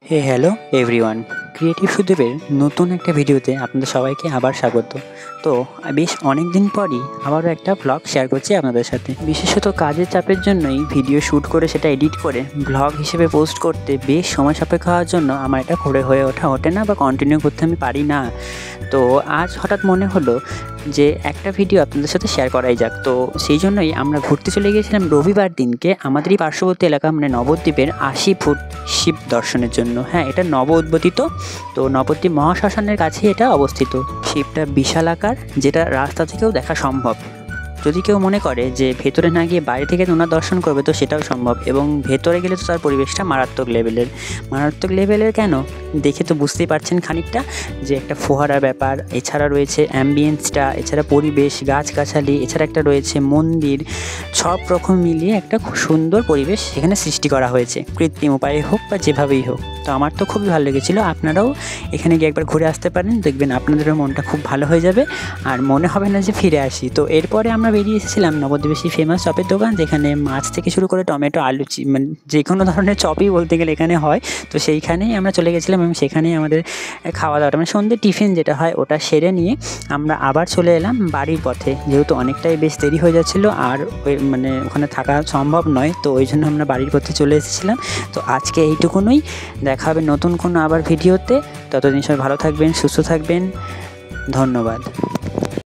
হে hello everyone, creative সুদেবের নতুন একটা ভিডিওতে আপনাদের সবাইকে আবার স্বাগত। তো বেশ অনেক দিন পরই আবারও একটা ভ্লগ শেয়ার করছি আপনাদের সাথে। বিশেষত কাজের চাপের জন্যই ভিডিও শ্যুট করে সেটা এডিট করে ভ্লগ হিসেবে পোস্ট করতে বেশ সময় সাপেক্ষ হওয়ার জন্য আমার এটা হয়ে ওঠে না বা কন্টিনিউ করতে আমি পারি না। তো আজ হঠাৎ মনে হলো যে একটা ভিডিও আপনাদের সাথে শেয়ার করাই যাক। তো সেই জন্যই আমরা ঘুরতে চলে গিয়েছিলাম রবিবার দিনকে আমাদেরই পার্শ্ববর্তী এলাকা মানে নবদ্বীপের ৮০ ফুট শিব দর্শনের জন্য। হ্যাঁ, এটা নব উদ্বোধিত, তো নবদ্বীপ মহাশ্মশানের কাছে এটা অবস্থিত। শিবটা বিশাল আকার, যেটা রাস্তা থেকেও দেখা সম্ভব। যদি কেউ মনে করে যে ভেতরে না গিয়ে বাইরে থেকে ওনার দর্শন করবে, তো সেটাও সম্ভব। এবং ভেতরে গেলে তো তার পরিবেশটা মারাত্মক লেভেলের কেন দেখে তো বুঝতেই পারছেন খানিকটা, যে একটা ফোয়ারা ব্যাপার, এছাড়া রয়েছে অ্যাম্বিয়েন্সটা, এছাড়া পরিবেশ, গাছগাছালি, এছাড়া একটা রয়েছে মন্দির, সব রকম মিলিয়ে একটা খুব সুন্দর পরিবেশ সেখানে সৃষ্টি করা হয়েছে, কৃত্রিম উপায়ে হোক বা যেভাবেই হোক। তো আমার তো খুবই ভালো লেগেছিলো। আপনারাও এখানে গিয়ে একবার ঘুরে আসতে পারেন, দেখবেন আপনাদেরও মনটা খুব ভালো হয়ে যাবে আর মনে হবে না যে ফিরে আসি। তো এরপরে আমরা বেরিয়ে এসেছিলাম নবদ্বীপের সেই ফেমাস চপের দোকান, যেখানে মাছ থেকে শুরু করে টমেটো, আলু, মানে যে কোনো ধরনের চপই বলতে গেলে এখানে হয়। তো সেইখানেই আমরা চলে গেছিলাম এবং সেখানেই আমাদের খাওয়া দাওয়াটা মানে সন্ধ্যে টিফিন যেটা হয় ওটা সেরে নিয়ে আমরা আবার চলে এলাম বাড়ির পথে, যেহেতু অনেকটাই বেশ দেরি হয়ে যাচ্ছিলো আর মানে ওখানে থাকা সম্ভব নয়। তো ওই জন্য আমরা বাড়ির পথে চলে এসেছিলাম। তো আজকে এইটুকুনই, দেখা হবে নতুন কোনো আবার ভিডিওতে। ততদিন সবাই ভালো থাকবেন, সুস্থ থাকবেন, ধন্যবাদ।